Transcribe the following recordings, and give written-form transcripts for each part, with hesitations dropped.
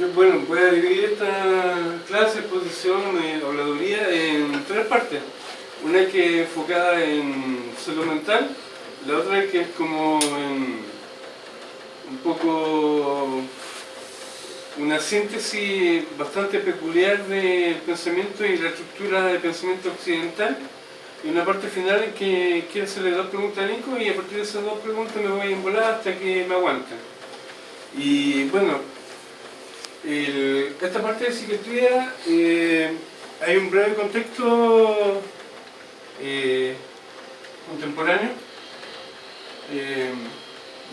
Bueno, voy a dividir esta clase, exposición o habladuría en tres partes. Una que es enfocada en salud mental, la otra que es como un poco una síntesis bastante peculiar del pensamiento y la estructura del pensamiento occidental, y una parte final en que quiero hacerle dos preguntas a Nico, y a partir de esas dos preguntas me voy a envolar hasta que me aguanten. Y bueno, esta parte de psiquiatría, hay un breve contexto contemporáneo.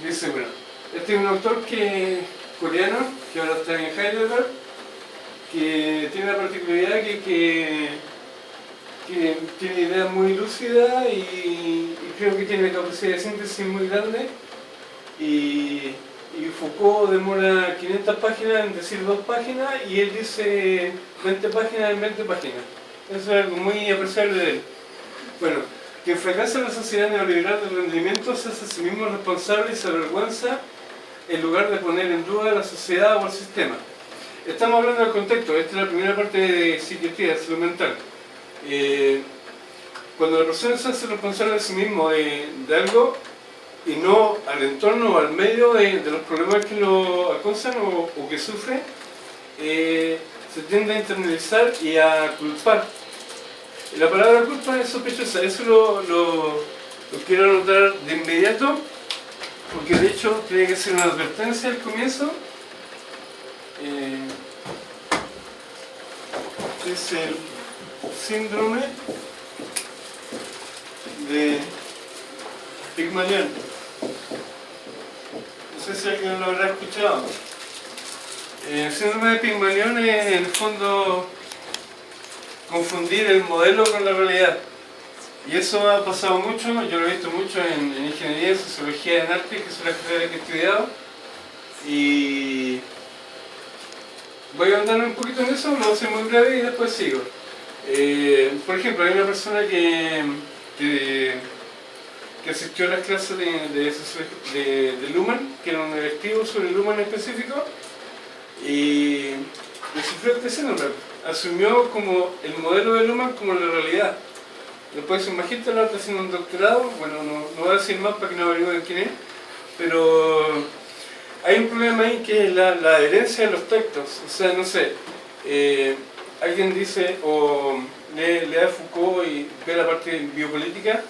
Dice, bueno, este es un autor coreano que ahora está en Heidelberg, que tiene la particularidad que tiene ideas muy lúcidas y creo que tiene capacidad de síntesis muy grande, y Foucault demora 500 páginas en decir 2 páginas y él dice 20 páginas en 20 páginas. Eso es algo muy apreciable de él. Bueno, quien fracasa en la sociedad neoliberal del rendimiento se hace a sí mismo responsable y se avergüenza en lugar de poner en duda la sociedad o el sistema. Estamos hablando del contexto, esta es la primera parte de psiquiatría, de salud mental. Cuando la persona se hace responsable de sí mismo de algo y no al entorno o al medio de los problemas que lo acosan o que sufre, se tiende a internalizar y a culpar. Y la palabra culpa es sospechosa, eso lo quiero anotar de inmediato, porque de hecho tiene que ser una advertencia al comienzo. Es el síndrome de Pigmalión. No sé si alguien lo habrá escuchado. El síndrome de Pigmalión es en el fondo confundir el modelo con la realidad. Y eso ha pasado mucho, yo lo he visto mucho en ingeniería, en sociología, en arte, que son las carreras que he estudiado. Y voy a andar un poquito en eso, lo voy a hacer muy breve y después sigo. Por ejemplo, hay una persona que asistió a las clases de Luhmann, que era un electivo sobre Luhmann en específico, y le sufrió este síndrome. Asumió como el modelo de Luhmann como la realidad. Después es un magíster, ahora está haciendo un doctorado, bueno, no voy a decir más para que no averigüen quién es, pero hay un problema ahí que es la adherencia de los textos. O sea, no sé, alguien dice o lee a Foucault y ve la parte biopolítica,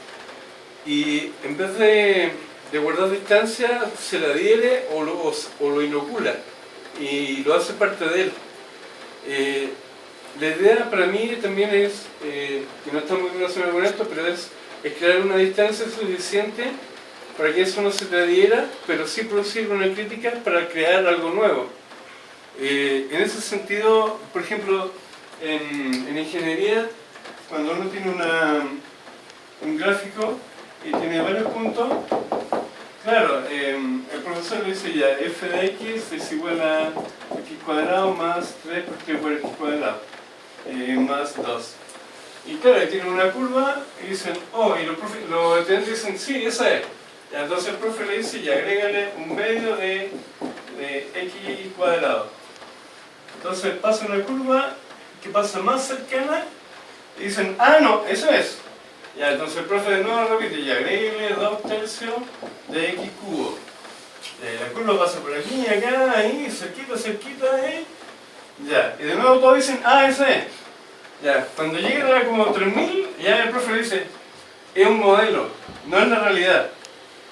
y en vez de guardar distancia se la adhiere o lo inocula y lo hace parte de él. La idea para mí también es, que no está muy relacionado con esto, pero es crear una distancia suficiente para que eso no se te adhiera, pero sí producir una crítica para crear algo nuevo. En ese sentido, por ejemplo, en ingeniería, cuando uno tiene un gráfico y tiene varios puntos, claro, el profesor le dice ya, f de x es igual a x cuadrado más 3 partido por x cuadrado, más 2. Y claro, tiene una curva y dicen, oh, y los estudiantes dicen, sí, esa es. Ya, entonces el profe le dice, ya, agrégale un medio de x cuadrado. Entonces pasa una curva que pasa más cercana y dicen, ah, no, eso es. Ya, entonces el profe de nuevo repite, ya, agréguele 2/3 de x cubo. La curva pasa por aquí, acá, ahí, cerquita, ahí. Ya, y de nuevo todos dicen, ah, eso es. Ya, cuando lleguen a como 3000, ya el profe le dice, es un modelo, no es la realidad.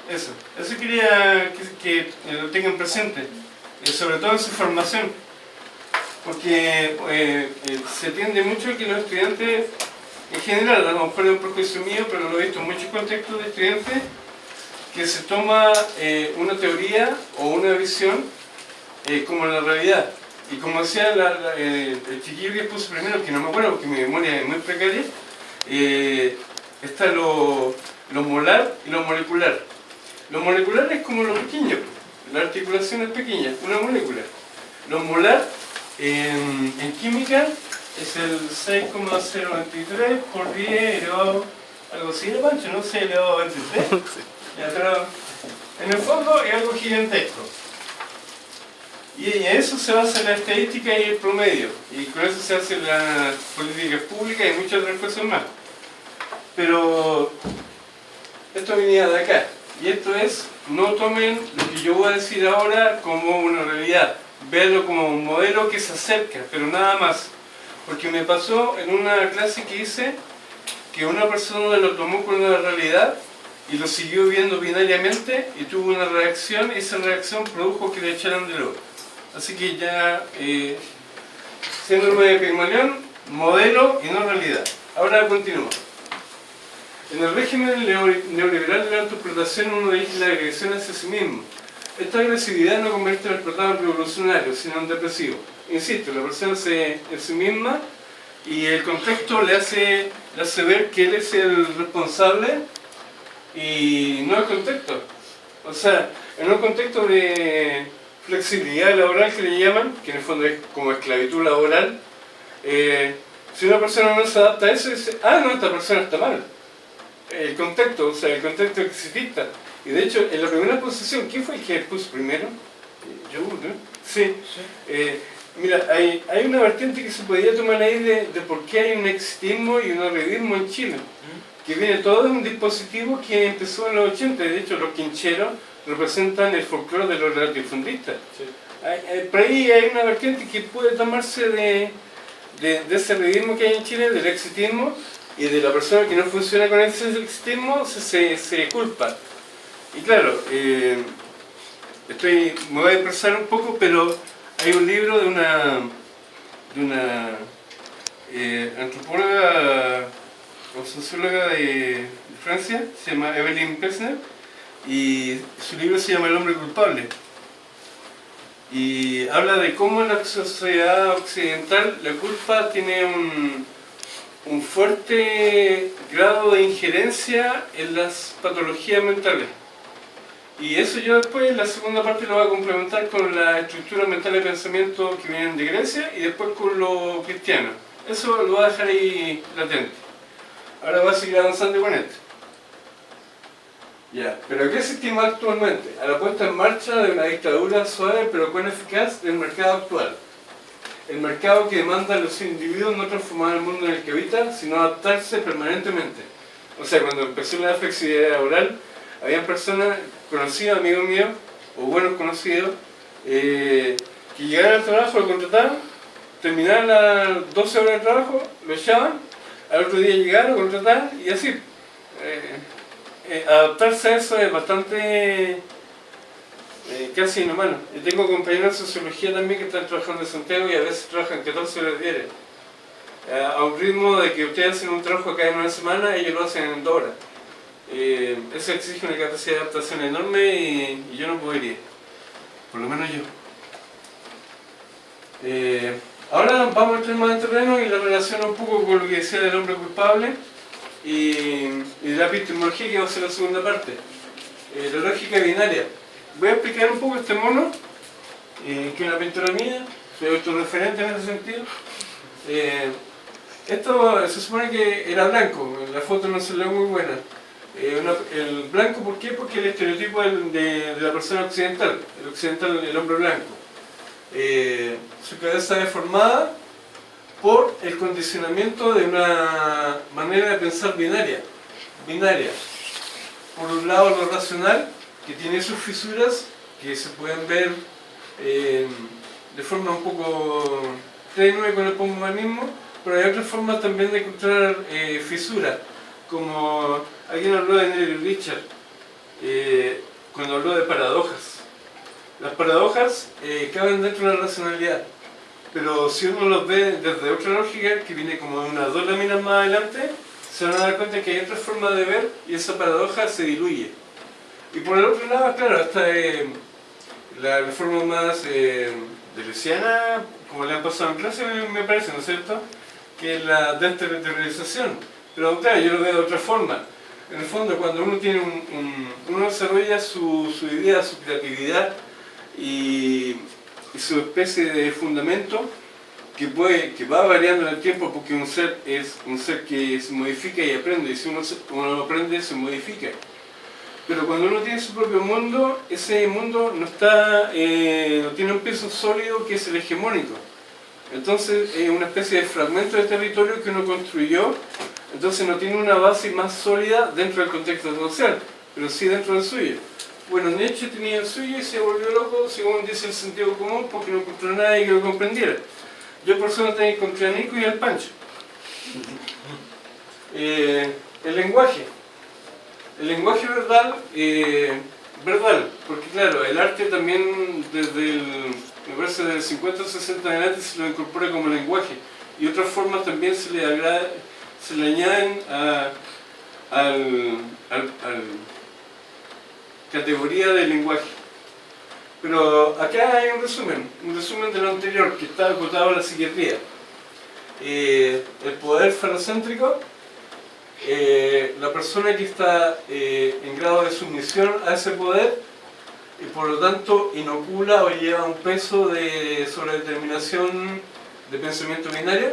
Eso quería que lo tengan presente, sobre todo en su formación, porque se tiende mucho a que los estudiantes, en general, a lo mejor es un prejuicio mío, pero lo he visto en muchos contextos de estudiantes, que se toma una teoría o una visión como la realidad. Y como decía el chiquillo que expuso primero, que no me acuerdo porque mi memoria es muy precaria, está lo molar y lo molecular. Lo molecular es como lo pequeño, la articulación es pequeña, una molécula. Lo molar en química es el 6,023 por 10 elevado, algo así de Pancho, ¿no? 6 elevado a 23. Sí. Ya, pero en el fondo es algo gigantesco. Y en eso se basa la estadística y el promedio. Y con eso se hacen las políticas públicas y muchas otras cosas más. Pero esto venía de acá. Y esto es, no tomen lo que yo voy a decir ahora como una realidad. Véanlo como un modelo que se acerca, pero nada más. Porque me pasó en una clase que hice que una persona lo tomó con una realidad y lo siguió viendo binariamente y tuvo una reacción, y esa reacción produjo que le echaran del oro. Así que ya, síndrome de Pigmalión, modelo y no realidad. Ahora continúo. En el régimen neoliberal de la autoexplotación uno dirige la agresión hacia sí mismo. Esta agresividad no convierte al explotado en revolucionario, sino en depresivo. Insisto, la persona en sí misma y el contexto le hace ver que él es el responsable y no el contexto. O sea, en un contexto de flexibilidad laboral que le llaman, que en el fondo es como esclavitud laboral, si una persona no se adapta a eso, dice, ah, no, esta persona está mal. El contexto, o sea, el contexto existista. Y de hecho, en la primera posición, ¿quién fue el que puso primero? Yo, ¿no? Sí. Mira, hay una vertiente que se podría tomar ahí de por qué hay un exitismo y un arribismo en Chile. Que viene todo de un dispositivo que empezó en los 80. De hecho, los quincheros representan el folclore de los latifundistas. Sí. Por ahí hay una vertiente que puede tomarse de ese arribismo que hay en Chile, del exitismo, y de la persona que no funciona con ese exitismo se culpa. Y claro, me voy a expresar un poco, pero hay un libro de una antropóloga o socióloga de Francia, se llama Evelyn Plessner, y su libro se llama El hombre culpable. Y habla de cómo en la sociedad occidental la culpa tiene un fuerte grado de injerencia en las patologías mentales. Y eso yo después, en la segunda parte, lo voy a complementar con la estructura mental de pensamiento que vienen de Grecia y después con lo cristiano. Eso lo voy a dejar ahí latente. Ahora voy a seguir avanzando con esto. Ya, pero ¿qué asistimos actualmente? A la puesta en marcha de una dictadura suave pero con eficaz del mercado actual. El mercado que demanda a los individuos no transformar el mundo en el que habitan, sino adaptarse permanentemente. O sea, cuando empezó la flexibilidad laboral, había personas, conocidos, amigos míos, o buenos conocidos, que llegaban al trabajo, lo contrataban, terminaban las 12 horas de trabajo, lo echaban, al otro día llegaban, lo contrataban, y así. Adaptarse a eso es bastante casi inhumano. Yo tengo compañeros de sociología también que están trabajando en Santiago y a veces trabajan 14 horas diarias. A un ritmo de que ustedes hacen un trabajo acá en una semana, ellos lo hacen en 2 horas. Eso exige una capacidad de adaptación enorme y yo no podría, por lo menos yo. Ahora vamos a entrar más en terreno y la relación un poco con lo que decía del hombre culpable y de la epistemología, que va a ser la segunda parte. La lógica binaria. Voy a explicar un poco este mono, que es una pintura mía, soy autorreferente en ese sentido. Esto se supone que era blanco, la foto no se le ve muy buena. El blanco, ¿por qué? Porque el estereotipo de la persona occidental, el hombre blanco. Su cabeza deformada por el condicionamiento de una manera de pensar binaria. Por un lado lo racional, que tiene sus fisuras, que se pueden ver de forma un poco tenue con el postmodernismo, pero hay otras formas también de encontrar fisuras, como alguien habló de Neil Richard, cuando habló de paradojas. Las paradojas caben dentro de la racionalidad, pero si uno los ve desde otra lógica, que viene como de unas 2 láminas más adelante, se van a dar cuenta que hay otra forma de ver y esa paradoja se diluye. Y por el otro lado, claro, está la forma más deleuziana, como le han pasado en clase, me parece, ¿no es cierto?, que es la desterritorialización. Pero claro, yo lo veo de otra forma. En el fondo, cuando uno tiene uno desarrolla su idea, su creatividad y su especie de fundamento que va variando en el tiempo, porque un ser es un ser que se modifica y aprende, y si uno aprende, se modifica. Pero cuando uno tiene su propio mundo, ese mundo no está, no tiene un peso sólido que es el hegemónico. Entonces es una especie de fragmento de territorio que uno construyó, entonces no tiene una base más sólida dentro del contexto social, pero sí dentro del suyo. Bueno, Nietzsche tenía el suyo y se volvió loco, según dice el sentido común, porque no encontró a nadie que lo comprendiera. Yo personalmente encontré a Nico y al Pancho. El lenguaje. El lenguaje verbal, porque claro, el arte también desde el, me parece del 50 o 60 en adelante se lo incorpora como lenguaje, y otras formas también se le añaden al categoría de lenguaje. Pero acá hay un resumen de lo anterior, que está acotado a la psiquiatría. El poder falocéntrico, la persona que está en grado de sumisión a ese poder y por lo tanto inocula o lleva un peso de sobredeterminación de pensamiento binario,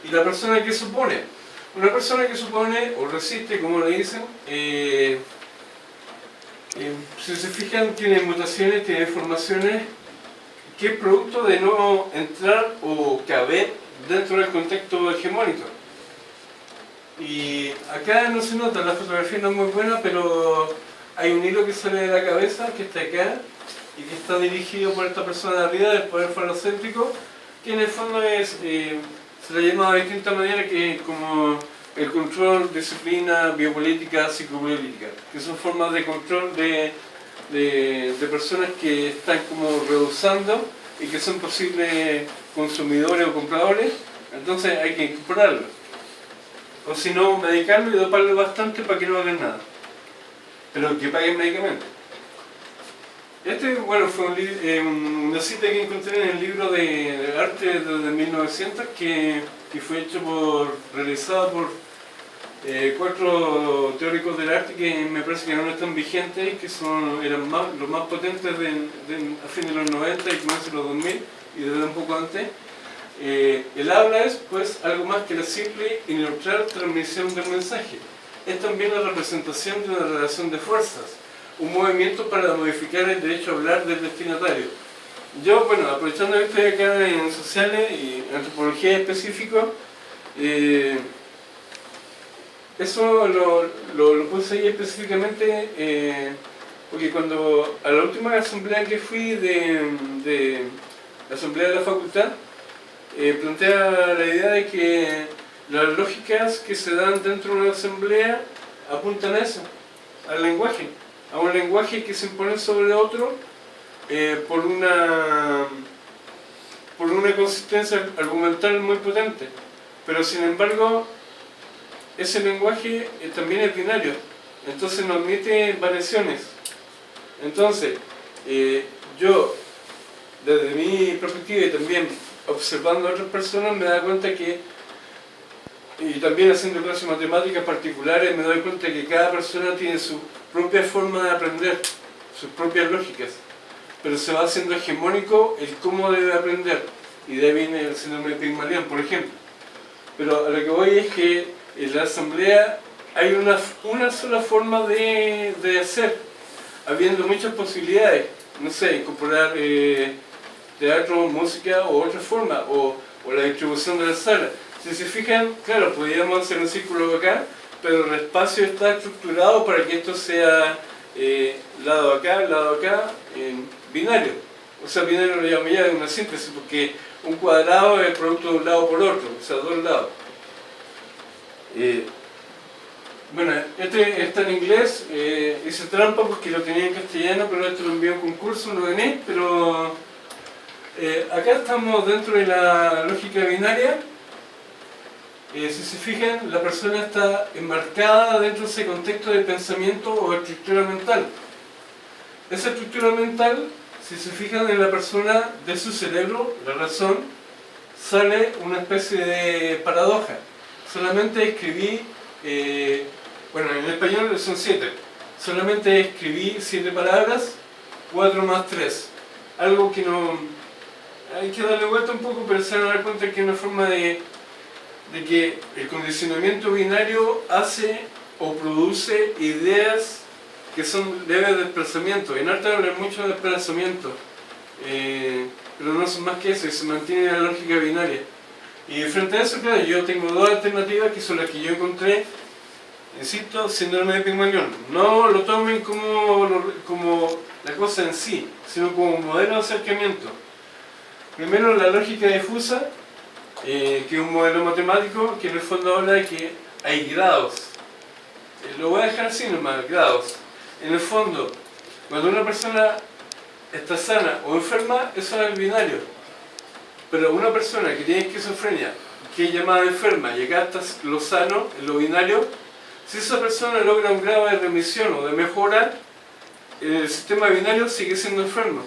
y la persona que supone. Una persona que supone o resiste, como le dicen, si se fijan, tiene mutaciones, tiene deformaciones, que es producto de no entrar o caber dentro del contexto hegemónico. Y acá no se nota, la fotografía no es muy buena, pero hay un hilo que sale de la cabeza, que está acá, y que está dirigido por esta persona de arriba, del poder falocéntrico, que en el fondo es, se le llama de distintas maneras, que es como el control, disciplina, biopolítica, psicopolítica, que son formas de control de personas que están como rehusando y que son posibles consumidores o compradores, entonces hay que incorporarlo. O si no, medicarlo y doparlo bastante para que no hagan nada, pero que paguen medicamentos. Bueno, fue una cita que encontré en el libro de arte de 1900 que fue realizado por 4 teóricos del arte que me parece que no están vigentes, que eran los más potentes a fines de los 90 y comienzos de los 2000 y desde un poco antes. El habla es pues algo más que la simple y neutral transmisión del mensaje. Es también la representación de una relación de fuerzas, un movimiento para modificar el derecho a hablar del destinatario. Yo, bueno, aprovechando que estoy acá en sociales y antropología específico, eso lo puse ahí específicamente porque cuando a la última asamblea que fui de la asamblea de la facultad, plantea la idea de que las lógicas que se dan dentro de una asamblea apuntan a eso, al lenguaje, a un lenguaje que se impone sobre otro por una consistencia argumental muy potente, pero sin embargo ese lenguaje también es binario, entonces no admite variaciones. Entonces yo desde mi perspectiva y también observando a otras personas me da cuenta que, y también haciendo clases de matemáticas particulares, me doy cuenta que cada persona tiene su propia forma de aprender, sus propias lógicas, pero se va haciendo hegemónico el cómo debe aprender, y de ahí viene el síndrome de Pigmalión, por ejemplo. Pero a lo que voy es que en la asamblea hay una sola forma de hacer, habiendo muchas posibilidades, no sé, incorporar teatro, música o otra forma, o la distribución de la sala. Si se fijan, claro, podríamos hacer un círculo acá, pero el espacio está estructurado para que esto sea lado acá, binario. O sea, binario lo llamo ya de una síntesis, porque un cuadrado es el producto de un lado por otro, o sea, dos lados. Bueno, este está en inglés, hice trampa porque lo tenía en castellano, pero esto lo envié a un concurso, lo gané, pero acá estamos dentro de la lógica binaria. Si se fijan, la persona está enmarcada dentro de ese contexto de pensamiento o estructura mental. Esa estructura mental, si se fijan en la persona, de su cerebro, la razón, sale una especie de paradoja. Solamente escribí, bueno, en español son 7, solamente escribí 7 palabras, 4 más 3. Algo que no... hay que darle vuelta un poco, pero se van a dar cuenta que es una forma de que el condicionamiento binario hace o produce ideas que son leves desplazamientos. En arte hablan mucho de desplazamiento, pero no son más que eso, y se mantiene la lógica binaria. Y frente a eso, claro, yo tengo dos alternativas que son las que yo encontré, insisto, síndrome de Pigmalión. No lo tomen como la cosa en sí, sino como un modelo de acercamiento. Primero, la lógica difusa, que es un modelo matemático que en el fondo habla de que hay grados. Lo voy a dejar así nomás, grados. En el fondo, cuando una persona está sana o enferma, eso es el binario. Pero una persona que tiene esquizofrenia, que es llamada enferma, y acá está lo sano, en lo binario, si esa persona logra un grado de remisión o de mejora, el sistema binario sigue siendo enfermo.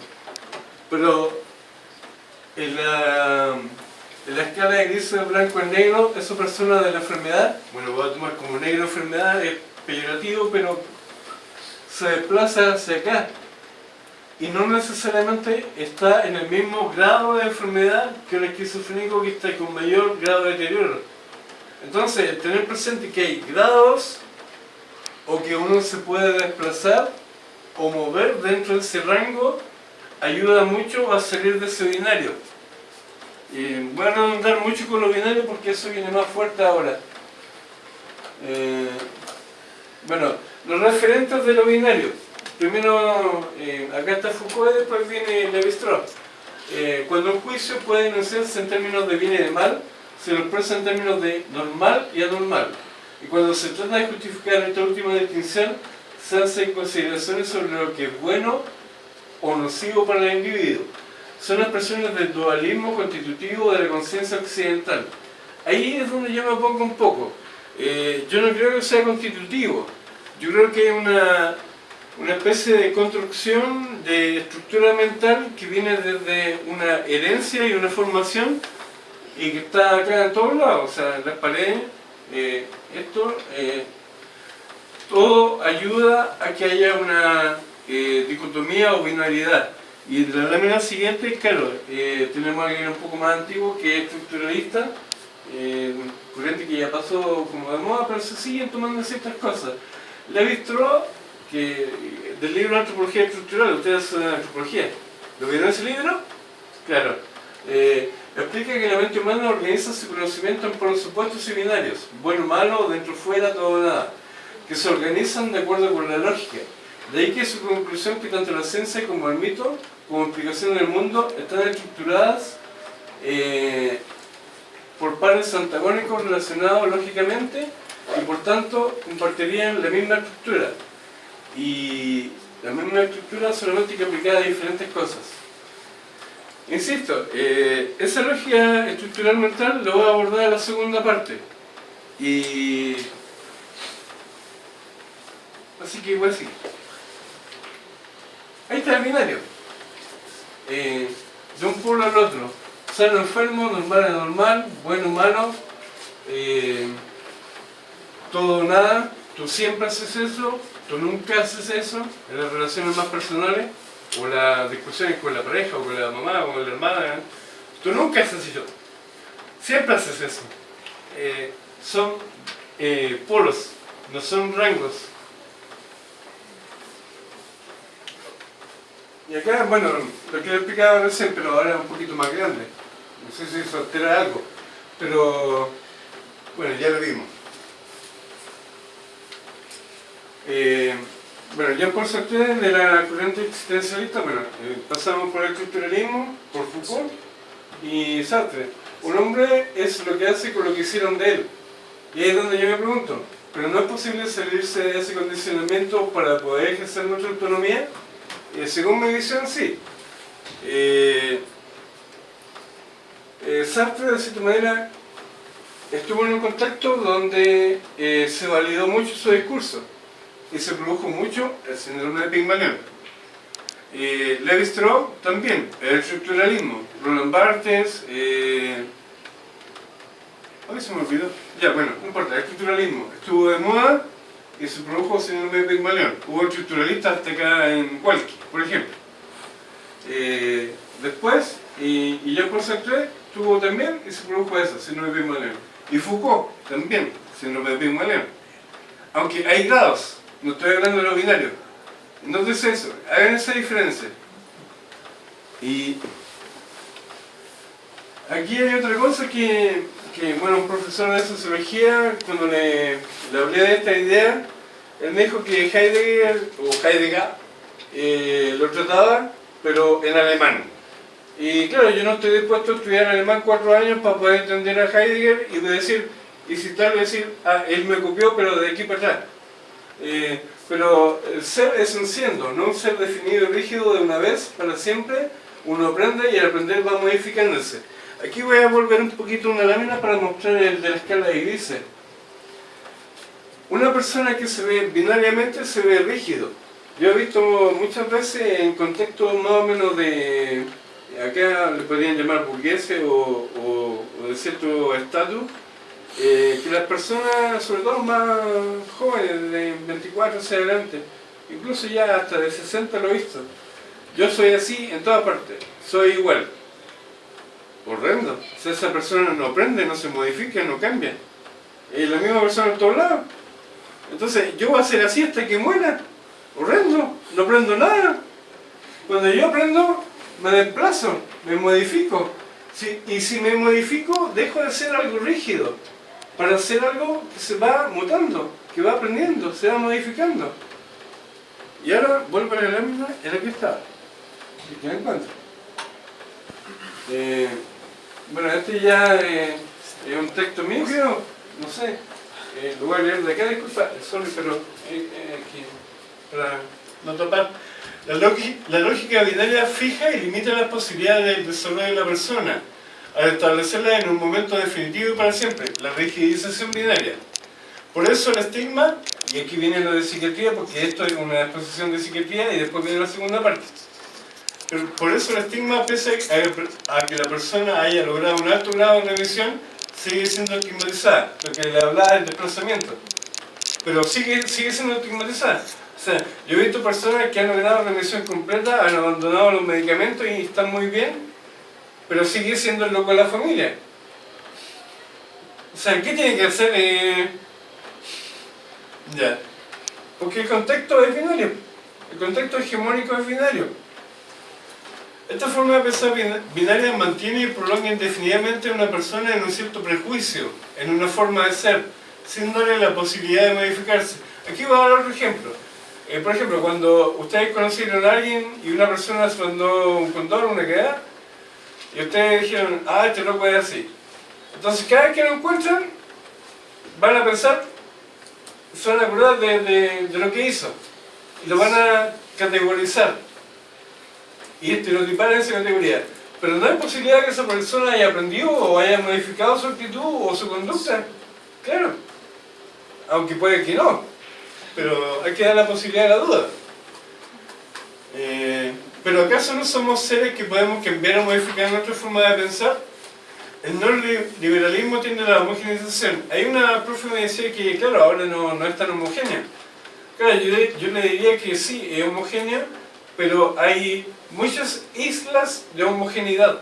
Pero en la escala de grises, blanco en negro, esa persona de la enfermedad, bueno, voy a tomar como negro enfermedad, es peyorativo, pero se desplaza hacia acá. Y no necesariamente está en el mismo grado de enfermedad que el esquizofrénico, que está con mayor grado de deterioro. Entonces, tener presente que hay grados, o que uno se puede desplazar o mover dentro de ese rango, ayuda mucho a salir de ese binario. Voy a no andar mucho con lo binario porque eso viene más fuerte ahora. Bueno, los referentes de lo binario. Primero, acá está Foucault y después viene Lévi-Strauss. Cuando un juicio puede enunciarse en términos de bien y de mal, se lo expresa en términos de normal y anormal. Y cuando se trata de justificar esta última distinción, se hacen consideraciones sobre lo que es bueno o nocivo para el individuo. Son expresiones del dualismo constitutivo de la conciencia occidental. Ahí es donde yo me pongo un poco. Yo no creo que sea constitutivo. Yo creo que hay una especie de construcción de estructura mental que viene desde una herencia y una formación y que está acá en todos lados, o sea, en las paredes, todo ayuda a que haya una dicotomía o binaridad. Y en la lámina siguiente, claro, tenemos a alguien un poco más antiguo que es estructuralista, corriente que ya pasó como de moda, pero se siguen tomando ciertas cosas. Lévi-Strauss, que del libro Antropología Estructural, ustedes hacen antropología, ¿lo vieron ese libro? Claro. Explica que la mente humana organiza su conocimiento en polos supuestos y binarios, bueno o malo, dentro o fuera, todo o nada, que se organizan de acuerdo con la lógica. De ahí que su conclusión que tanto la ciencia como el mito, como explicación del mundo, están estructuradas por pares antagónicos relacionados lógicamente y por tanto compartirían la misma estructura. Y la misma estructura solamente que aplicada a diferentes cosas. Insisto, esa lógica estructural mental lo voy a abordar en la segunda parte. Y así que igual sí. Ahí está el binario. De un polo al otro. Sano, enfermo, normal, anormal, bueno, malo, todo o nada. Tú siempre haces eso, tú nunca haces eso, en las relaciones más personales, o las discusiones con la pareja, o con la mamá, o con la hermana. Tú nunca haces eso, siempre haces eso. Son polos, no son rangos. Y acá, bueno, lo que he explicado recién, pero ahora es un poquito más grande. No sé si eso altera algo, pero bueno, ya lo vimos. Bueno, Jean-Paul Sartre de la corriente existencialista, bueno, pasamos por el estructuralismo, por Foucault y Sartre. Un hombre es lo que hace con lo que hicieron de él. Y ahí es donde yo me pregunto, ¿pero no es posible salirse de ese condicionamiento para poder ejercer nuestra autonomía? Según mi visión, sí. Sartre, de cierta manera, estuvo en un contexto donde se validó mucho su discurso y se produjo mucho el síndrome de Pigmalión. Lévi-Strauss también, el estructuralismo. Roland Barthes, ay, se me olvidó. Ya, bueno, no importa, el estructuralismo estuvo de moda y se produjo el síndrome de Pigmalión. Hubo estructuralistas hasta acá en Hualqui, por ejemplo. Después, y Jean-Paul Sartre tuvo también y se produjo eso, síndrome de Pigmalión. Y Foucault también, síndrome de Pigmalión. Aunque hay grados, no estoy hablando de lo binario, Nótese eso, hagan esa diferencia. Y aquí hay otra cosa que bueno, un profesor de sociología, cuando le hablé de esta idea, él me dijo que Heidegger lo trataba, pero en alemán. Y claro, yo no estoy dispuesto a estudiar alemán 4 años para poder entender a Heidegger y decir, y citarlo y decir, ah, él me copió, pero de aquí para atrás. Pero el ser es un siendo, no un ser definido y rígido de una vez para siempre. Uno aprende y al aprender va modificándose. Aquí voy a volver un poquito una lámina para mostrar el de la escala de grises. Una persona que se ve binariamente se ve rígido. Yo he visto muchas veces en contextos más o menos de, acá le podrían llamar burgueses o de cierto estatus, que las personas, sobre todo más jóvenes, de 24 hacia adelante, incluso ya hasta de 60 lo he visto. Yo soy así en todas partes, soy igual. Horrendo. O sea, esa persona no aprende, no se modifica, no cambia. La misma persona en todos lados. Entonces, yo voy a ser así hasta que muera. Horrendo, no aprendo nada. Cuando yo aprendo, me desplazo, me modifico. Y si me modifico, dejo de ser algo rígido para ser algo que se va mutando, que va aprendiendo, se va modificando. Y ahora vuelvo a la lámina en la que estaba. ¿Qué me encuentro? Bueno, este ya es un texto mío, creo, no sé. Lo voy a leer de acá, disculpa, sorry, pero aquí, para no tapar. La lógica binaria fija y limita las posibilidades del desarrollo de la persona, al establecerla en un momento definitivo y para siempre, la rigidización binaria. Por eso el estigma, y aquí viene lo de psiquiatría, porque esto es una exposición de psiquiatría y después viene la segunda parte. Pero por eso el estigma, pese a que la persona haya logrado un alto grado de remisión, sigue siendo estigmatizada, lo que le hablaba del desplazamiento. Pero sigue siendo estigmatizada. O sea, yo he visto personas que han logrado remisión completa, han abandonado los medicamentos y están muy bien, pero sigue siendo el loco de la familia. O sea, ¿qué tiene que hacer? Ya. Porque el contexto es binario. El contexto hegemónico es binario. Esta forma de pensar binaria mantiene y prolonga indefinidamente a una persona en un cierto prejuicio, en una forma de ser, sin darle la posibilidad de modificarse. Aquí voy a dar otro ejemplo. Por ejemplo, cuando ustedes conocieron a alguien y una persona se mandó un condón, una quedada, y ustedes dijeron, ah, este loco es así. Entonces cada vez que lo encuentran, van a pensar, se van a acordar de lo que hizo, y lo van a categorizar. Y estereotipar en esa categoría. Pero no hay posibilidad de que esa persona haya aprendido o haya modificado su actitud o su conducta. Claro. Aunque puede que no. Pero hay que dar la posibilidad de la duda. Pero ¿acaso no somos seres que podemos cambiar o modificar nuestra forma de pensar? El neoliberalismo tiende a la homogeneización. Hay una profe que me decía que, claro, ahora no es tan homogénea. Claro, yo le diría que sí, es homogénea, pero hay muchas islas de homogeneidad.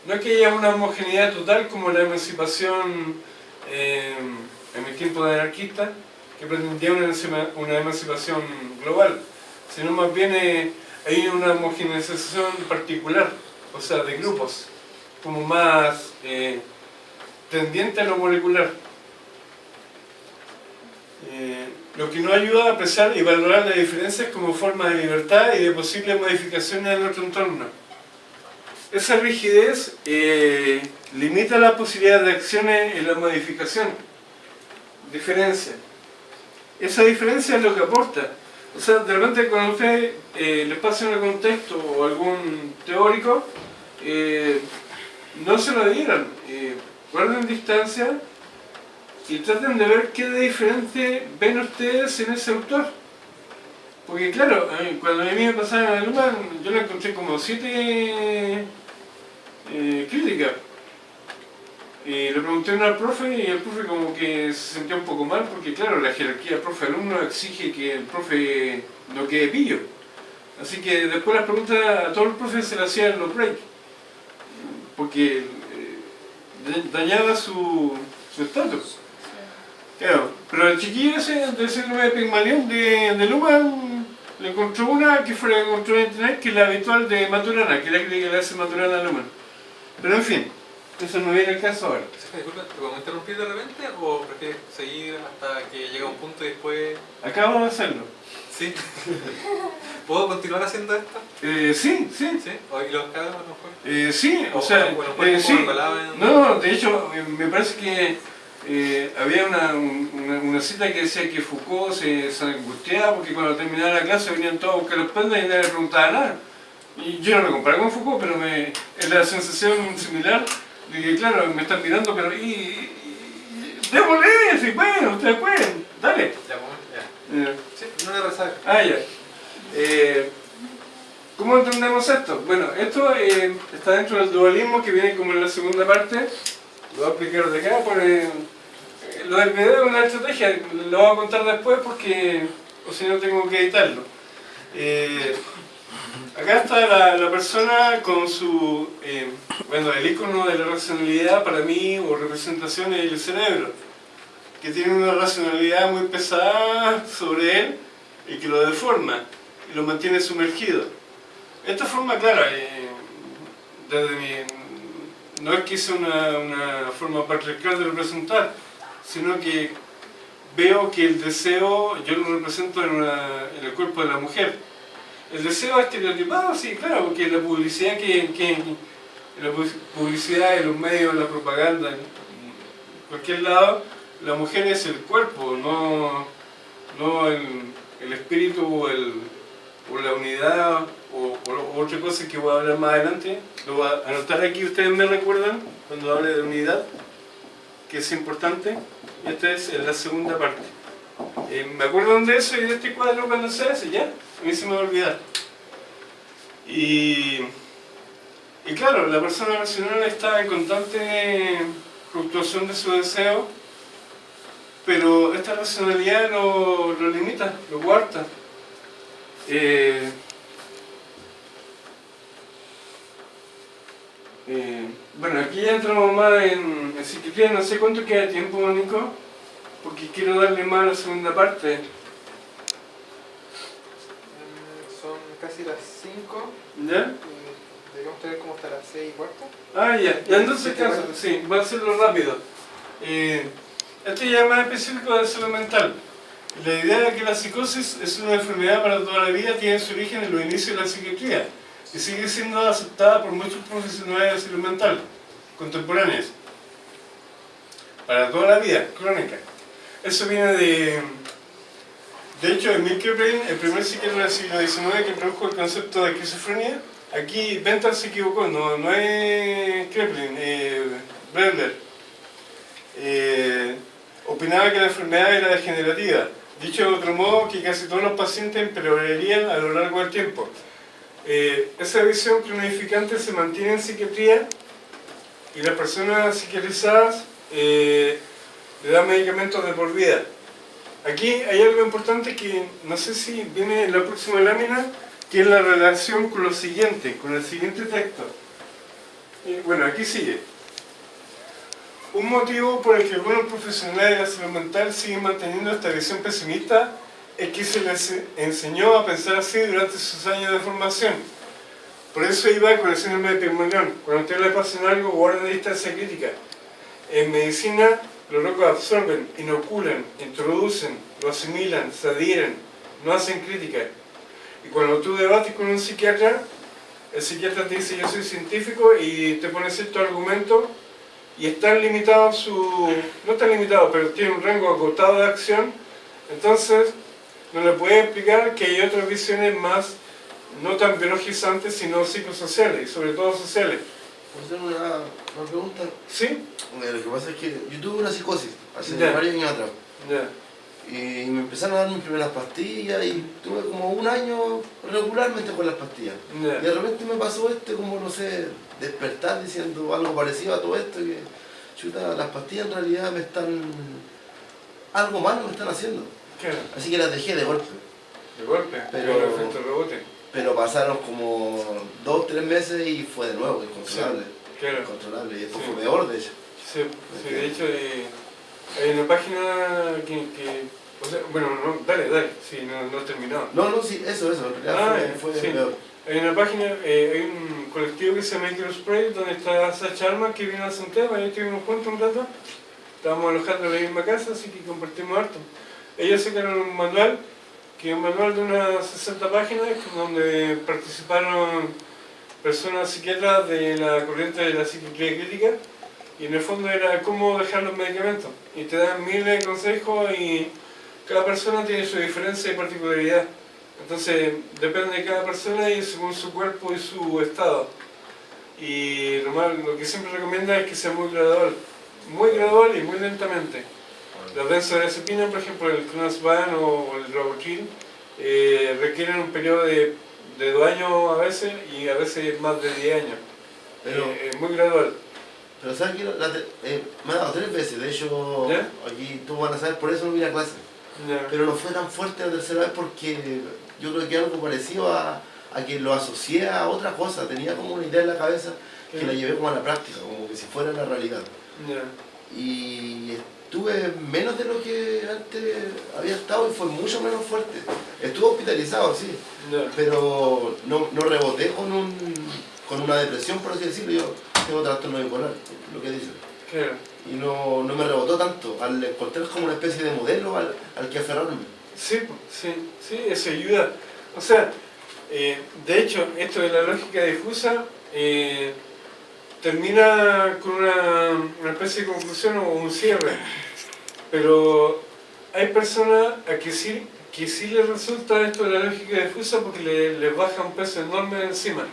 No es que haya una homogeneidad total como la emancipación en el tiempo de anarquista, que pretendía una emancipación global, sino más bien hay una homogeneización particular, o sea, de grupos, como más tendiente a lo molecular. Lo que nos ayuda a apreciar y valorar las diferencias como forma de libertad y de posibles modificaciones de nuestro entorno. Esa rigidez limita la posibilidad de acciones en la modificación. Diferencia. Esa diferencia es lo que aporta. O sea, de repente cuando a ustedes les pasen el contexto o algún teórico, no se lo digan. Guarden distancia y traten de ver qué de diferente ven ustedes en ese autor. Porque claro, cuando a mí me pasaba en Aluma, yo le encontré como 7 críticas. Y le pregunté a una profe y el profe como que se sentía un poco mal porque claro, la jerarquía profe-alumno exige que el profe no quede pillo. Así que después las preguntas a todos los profes se las hacían en los breaks. Porque dañaba su estatus. Claro, pero el chiquillo ese del síndrome de Pigmalión de Luma le encontró una que fue la que encontró en internet, que es la habitual de Maturana, que es la crítica que le hace Maturana a Luhmann. Pero en fin, eso no viene el caso ahora. Disculpa, ¿te podemos interrumpir de repente o prefieres seguir hasta que llegue a un punto y después...? Acabo de hacerlo. ¿Sí? ¿Puedo continuar haciendo esto? Sí. ¿Sí? ¿Y los cabros a lo mejor? Sí, o sea, sí. No, de hecho, me parece que había una cita que decía que Foucault se angustiaba porque cuando terminaba la clase venían todos a buscar los pendas y nadie le preguntaba nada. Y yo no me comparé con Foucault, pero es la sensación similar de que, claro, me están mirando, pero démosle, sí, bueno, ustedes pueden, dale. Ya. Sí, no le rezaga. Ya. ¿Cómo entendemos esto? Bueno, esto está dentro del dualismo que viene como en la segunda parte. Lo voy a explicar de acá. Lo del video es una estrategia, lo voy a contar después porque, o si no, tengo que editarlo. Acá está la persona con su, el icono de la racionalidad para mí, o representación, es el cerebro, que tiene una racionalidad muy pesada sobre él y que lo deforma y lo mantiene sumergido. Esta forma, claro, no es que sea una forma patriarcal de representar, sino que veo que el deseo yo lo represento en el cuerpo de la mujer. El deseo estereotipado, sí, claro, porque la publicidad la publicidad, en los medios, la propaganda, en cualquier lado, la mujer es el cuerpo, no el espíritu o la unidad o otra cosa que voy a hablar más adelante. Lo voy a anotar aquí, ustedes me recuerdan cuando hable de unidad, que es importante. Y esta es la segunda parte. Me acuerdo de eso y de este cuadro cuando se hace, ¿ya? A mí se me va a olvidar. Y claro, la persona racional está en constante fluctuación de su deseo, pero esta racionalidad lo limita, lo coarta. Bueno, aquí ya entramos más en psiquiatría, no sé cuánto queda tiempo, Nico, porque quiero darle más a la segunda parte. Son casi las 5. ¿Ya? Deberíamos tener como hasta las 6:15. Ya entonces, sí, voy a hacerlo rápido. Esto ya es más específico de salud mental. La idea de que la psicosis es una enfermedad para toda la vida tiene su origen en los inicios de la psiquiatría y sigue siendo aceptada por muchos profesionales de salud mental contemporáneos. Para toda la vida, crónica. Eso viene de hecho, Emil Kraepelin, el primer psiquiatra del siglo XIX que introdujo el concepto de esquizofrenia. Aquí Bentham se equivocó, no es Kraepelin, Bredler. Opinaba que la enfermedad era degenerativa. Dicho de otro modo, que casi todos los pacientes empeorarían a lo largo del tiempo. Esa visión cronificante se mantiene en psiquiatría y las personas psiquiatrizadas le dan medicamentos de por vida. Aquí hay algo importante que no sé si viene en la próxima lámina, que es la relación con lo siguiente, con el siguiente texto. Bueno, aquí sigue. Un motivo por el que algunos profesionales de la salud mental siguen manteniendo esta visión pesimista es que se les enseñó a pensar así durante sus años de formación. Por eso iba con el síndrome de Pigmalión. Cuando a usted le pasan algo, guarden distancia crítica. En medicina, los locos absorben, inoculan, introducen, lo asimilan, se adhieren, no hacen crítica. Y cuando tú debates con un psiquiatra, el psiquiatra te dice yo soy científico y te pone cierto argumento y están limitados no están limitados, pero tiene un rango acotado de acción, entonces no le puede explicar que hay otras visiones más, no tan biologizantes, sino psicosociales, y sobre todo sociales. ¿Puedo hacer una pregunta? ¿Sí? Lo que pasa es que yo tuve una psicosis hace Ya. varios años atrás. Ya. Y me empezaron a dar mis primeras pastillas y tuve como un año regularmente con las pastillas. Ya. Y de repente me pasó como, no sé, despertar diciendo algo parecido a todo esto, que chuta, las pastillas en realidad algo malo me están haciendo. Claro. Así que las dejé de golpe. De golpe, Pero- el efecto rebote. Pero pasaron como 2 o 3 meses y fue de nuevo incontrolable. Sí, claro. Incontrolable. Y después Sí. fue peor, de hecho. Sí, de hecho hay una página que O sea, bueno, no, dale, sí, no he terminado. No, sí, eso, en realidad fue sí. peor. Hay una página, hay un colectivo que se llama Microspray, donde está Sacha Armas, que vino a hacer un tema, y estuvimos juntos un rato. Estábamos alojando en la misma casa, así que compartimos harto. Ellos sacaron un manual, que es un manual de unas 60 páginas, donde participaron personas psiquiatras de la corriente de la psiquiatría crítica, y en el fondo era cómo dejar los medicamentos. Y te dan miles de consejos y cada persona tiene su diferencia y particularidad. Entonces depende de cada persona y según su cuerpo y su estado. Y lo que siempre recomienda es que sea muy gradual y muy lentamente. Las benzodiazepinas, por ejemplo, el clonazepam o el Rivotril, requieren un periodo de 2 años a veces y a veces más de 10 años. Pero, Es muy gradual. pero ¿sabes qué? Me ha dado 3 veces, de hecho, ¿Ya? aquí tú van a saber, por eso no vine a clase. Ya. Pero no fue tan fuerte la tercera vez porque yo creo que algo parecido a que lo asocié a otra cosa. Tenía como una idea en la cabeza que la llevé como a la práctica, como que si fuera la realidad. Ya. Y estuve menos de lo que antes había estado y fue mucho menos fuerte. Estuve hospitalizado, sí, Ya. pero no reboté con una depresión, por así decirlo. Yo tengo trastorno bipolar, lo que dicen. Claro. Y no me rebotó tanto, al encontrar como una especie de modelo al que aferrarme. Sí, eso ayuda. O sea, de hecho, esto de la lógica difusa termina con una especie de conclusión o un cierre. Pero hay personas a que sí les resulta esto de la lógica difusa porque les baja un peso enorme encima.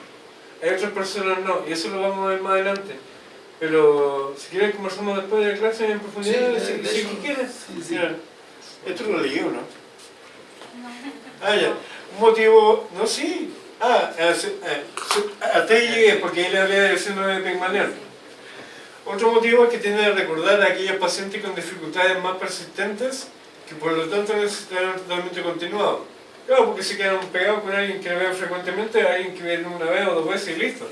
Hay otras personas no, y eso lo vamos a ver más adelante. Pero si quieres conversamos después de la clase en profundidad, si quieres. Sí. Mira, esto lo leí, ¿o no? Ah, ya. Un motivo, no, sí. Hasta ahí llegué, porque ahí le hablé del síndrome de Pigmalión. Otro motivo es que tiende a recordar a aquellos pacientes con dificultades más persistentes que por lo tanto necesitan un tratamiento continuado. Claro, porque se quedan pegados con alguien que lo vean frecuentemente, alguien que ven una vez o 2 veces y listo.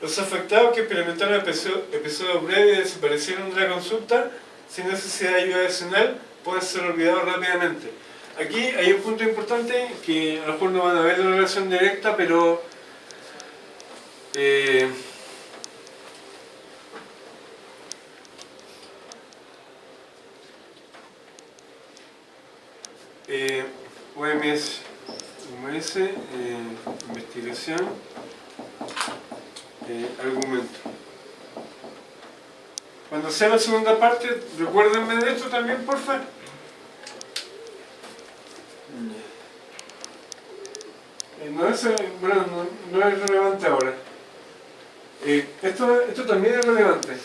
Los afectados que experimentaron episodios breves y desaparecieron de la consulta sin necesidad de ayuda adicional pueden ser olvidados rápidamente. Aquí hay un punto importante que a lo mejor no van a ver la relación directa, pero OMS, investigación, argumento. Cuando sea la segunda parte, recuérdenme de esto también, porfa. No es relevante ahora. Esto también es relevante.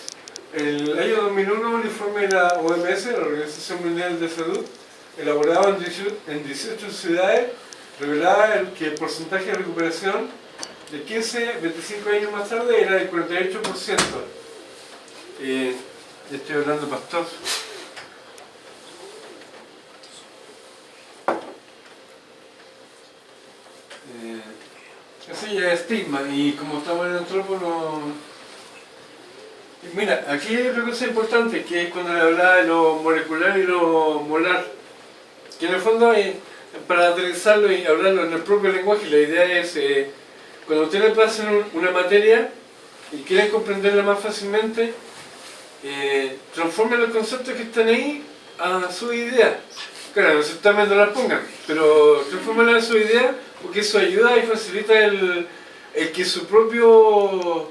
El año 2001, el informe de la OMS, la Organización Mundial de Salud, elaborado en 18 ciudades, revelaba que el porcentaje de recuperación de 15-25 años más tarde era del 48%. Estoy hablando pastor. Eso ya es estigma, y como estamos en el antrópono. Mira, aquí hay otra cosa importante, que es cuando le hablaba de lo molecular y lo molar, que en el fondo, para aterrizarlo y hablarlo en el propio lenguaje, la idea es, cuando ustedes pasan una materia y quieren comprenderla más fácilmente, transformen los conceptos que están ahí a su idea. Claro, los exámenes no las pongan, pero transformenla a su idea, porque eso ayuda y facilita el que su propia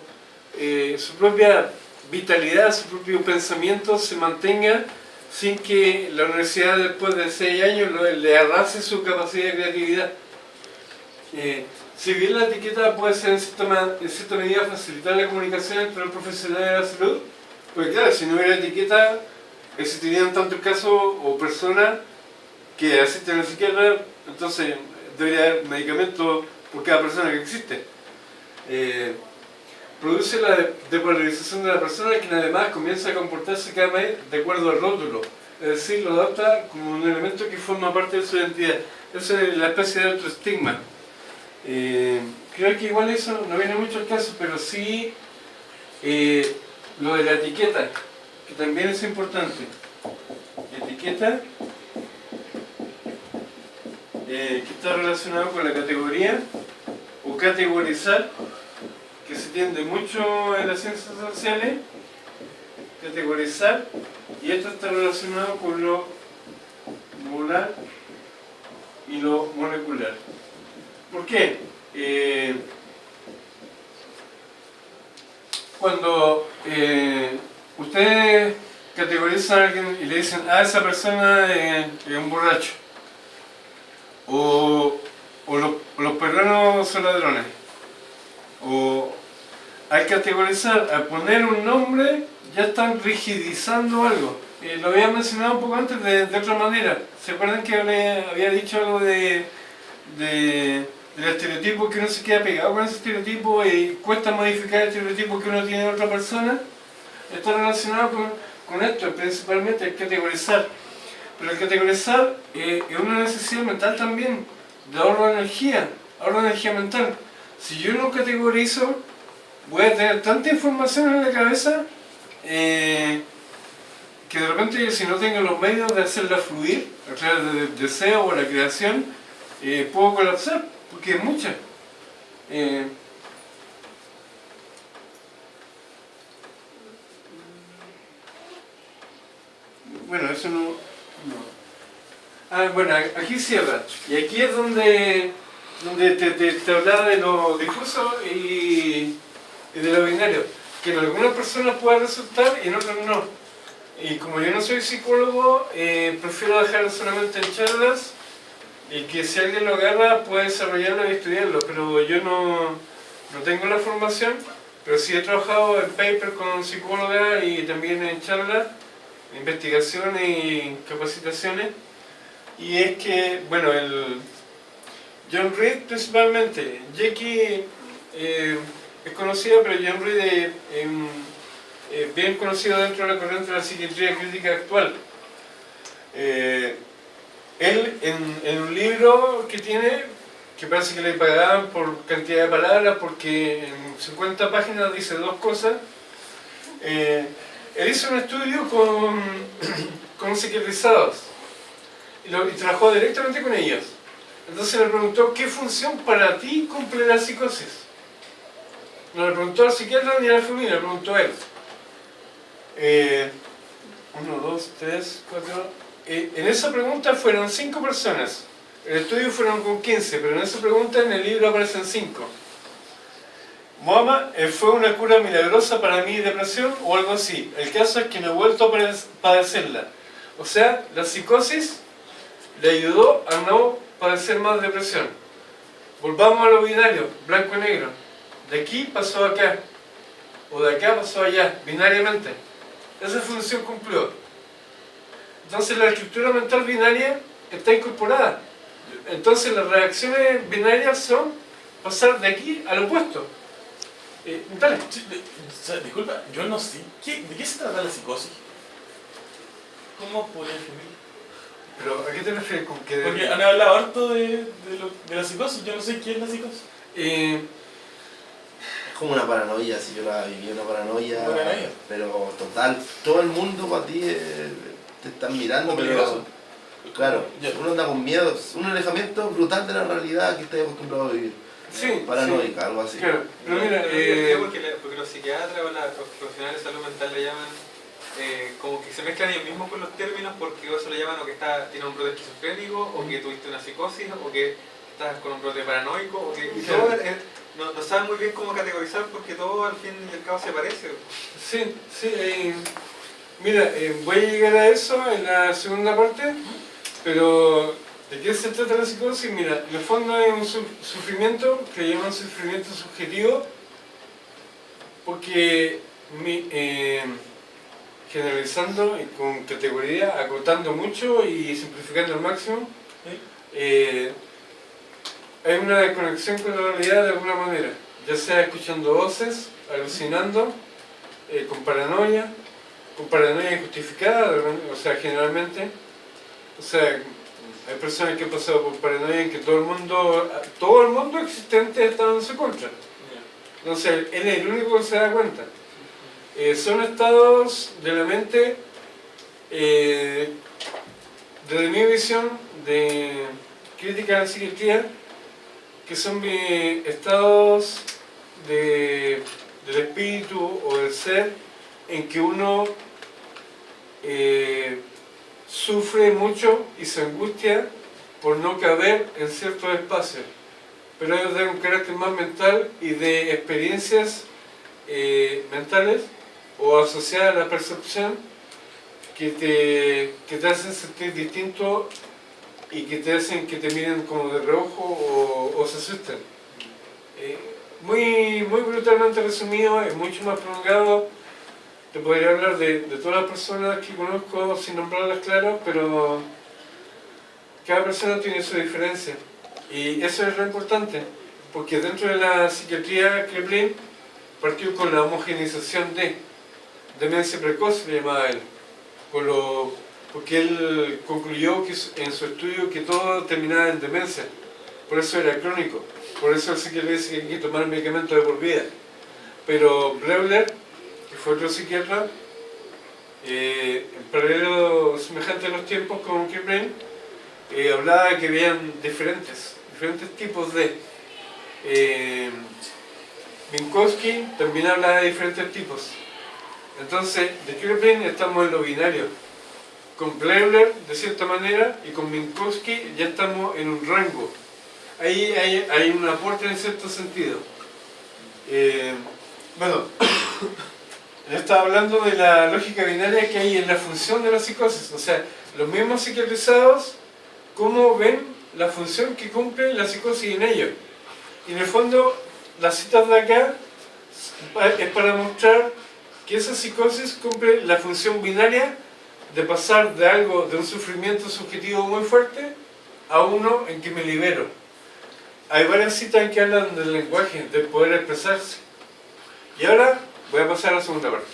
vitalidad, su propio pensamiento se mantenga sin que la universidad después de 6 años le arrase su capacidad de creatividad. Si bien la etiqueta puede ser en cierta medida facilitar la comunicación entre los profesionales de la salud, porque claro, si no hubiera etiqueta, existirían tantos casos o personas que asisten al psiquiatra, entonces debería haber medicamentos por cada persona que existe. Produce la depolarización de la persona, quien además comienza a comportarse cada vez de acuerdo al rótulo, es decir, lo adapta como un elemento que forma parte de su identidad. Esa es la especie de autoestigma. Creo que igual eso no viene mucho al caso, pero sí lo de la etiqueta, que también es importante. Etiqueta que está relacionado con la categoría o categorizar, que se tiende mucho en las ciencias sociales, categorizar, y esto está relacionado con lo molar y lo molecular. ¿Por qué? Cuando ustedes categorizan a alguien y le dicen, esa persona es un borracho, o los perrones son ladrones, o al categorizar, al poner un nombre, ya están rigidizando algo. Lo había mencionado un poco antes de otra manera. ¿Se acuerdan que había dicho algo del estereotipo, que uno se queda pegado con ese estereotipo y cuesta modificar el estereotipo que uno tiene de otra persona? Está relacionado con esto, principalmente el categorizar. Pero el categorizar es una necesidad mental también, de ahorro de energía mental. Si yo no categorizo, voy a tener tanta información en la cabeza que de repente, si no tengo los medios de hacerla fluir a través del deseo o la creación, puedo colapsar, porque es mucha. Bueno, eso no. Bueno, aquí cierra. Y aquí es donde te hablaba de lo difuso y de lo binario. Que en algunas personas puede resultar y en otras no. Y como yo no soy psicólogo, prefiero dejarlo solamente en charlas y que si alguien lo agarra puede desarrollarlo y estudiarlo. Pero yo no tengo la formación, pero sí he trabajado en paper con psicóloga y también en charlas, investigaciones y capacitaciones. Y es que, bueno, el John Reed principalmente, Jackie es conocida, pero John Reed es bien conocido dentro de la corriente de la psiquiatría crítica actual. Él en un libro que tiene, que parece que le pagaban por cantidad de palabras, porque en 50 páginas dice dos cosas, él hizo un estudio con psiquiatrizados y trabajó directamente con ellos. Entonces le preguntó, ¿qué función para ti cumple la psicosis? No le preguntó al psiquiatra ni a la familia, le preguntó a él. 1, 2, 3, 4. En esa pregunta fueron 5 personas. El estudio fueron con 15, pero en esa pregunta en el libro aparecen 5. Moama, ¿fue una cura milagrosa para mi depresión o algo así? El caso es que no he vuelto a padecerla. O sea, la psicosis le ayudó a no padecer más depresión. Volvamos a lo binario, blanco y negro. De aquí pasó a acá, o de acá pasó allá, binariamente. Esa función cumplió. Entonces la estructura mental binaria está incorporada. Entonces las reacciones binarias son pasar de aquí al opuesto. Dale. Disculpa, yo no sé. ¿De qué se trata la psicosis? ¿Cómo podría definirlo? ¿Pero a qué te refieres con que...? Porque han hablado harto de la psicosis, yo no sé qué es la psicosis. Es como una paranoia, si yo la viví, una paranoia, pero total. Todo el mundo para ti te están mirando, pero claro, uno anda con miedo, es un alejamiento brutal de la realidad que estás acostumbrado a vivir. Sí, paranoica, sí. algo así. Claro, pero mira, porque los psiquiatras o los profesionales de salud mental le llaman como que se mezclan ellos mismos con los términos, porque eso le llaman o que tiene un brote esquizofrénico, o que tuviste una psicosis, o que estás con un brote paranoico, o que todo no saben muy bien cómo categorizar porque todo al fin y al cabo se parece. Sí, sí. Mira, voy a llegar a eso en la segunda parte, pero ¿de qué se trata la psicosis? Mira, en el fondo es un sufrimiento que llaman sufrimiento subjetivo, porque generalizando y con categoría, acotando mucho y simplificando al máximo, hay una desconexión con la realidad de alguna manera, ya sea escuchando voces, alucinando, con paranoia injustificada, o sea, generalmente, o sea, hay personas que han pasado por paranoia en que todo el mundo existente está en su contra. Entonces, él es el único que se da cuenta. Son estados de la mente, desde mi visión, de crítica a la psiquiatría, que son estados del espíritu o del ser en que uno sufre mucho y se angustia por no caber en ciertos espacios, pero ellos de un carácter más mental y de experiencias mentales o asociadas a la percepción que te hacen sentir distinto y que te hacen que te miren como de reojo o se asusten. Muy brutalmente resumido, es mucho más prolongado. Te podría hablar de todas las personas que conozco sin nombrarlas claro, pero cada persona tiene su diferencia. Y eso es lo importante, porque dentro de la psiquiatría Kraepelin partió con la homogeneización de demencia precoz, le llamaba él, porque él concluyó que en su estudio que todo terminaba en demencia, por eso era crónico, por eso el psiquiatra dice que hay que tomar medicamentos de por vida. Pero Bleuler, que fue otro psiquiatra, en paralelo semejante a los tiempos con Kraepelin, hablaba de que habían diferentes tipos de... Minkowski también habla de diferentes tipos. Entonces, de Kraepelin estamos en lo binario. Con Bleuler, de cierta manera, y con Minkowski ya estamos en un rango. Ahí hay un aporte en cierto sentido. Bueno, él estaba hablando de la lógica binaria que hay en la función de la psicosis. O sea, los mismos psiquiatrizados, cómo ven la función que cumple la psicosis en ellos. Y en el fondo, las citas de acá es para mostrar que esa psicosis cumple la función binaria de pasar de algo, de un sufrimiento subjetivo muy fuerte, a uno en que me libero. Hay varias citas en que hablan del lenguaje, del poder expresarse. Y ahora voy a pasar a la segunda parte.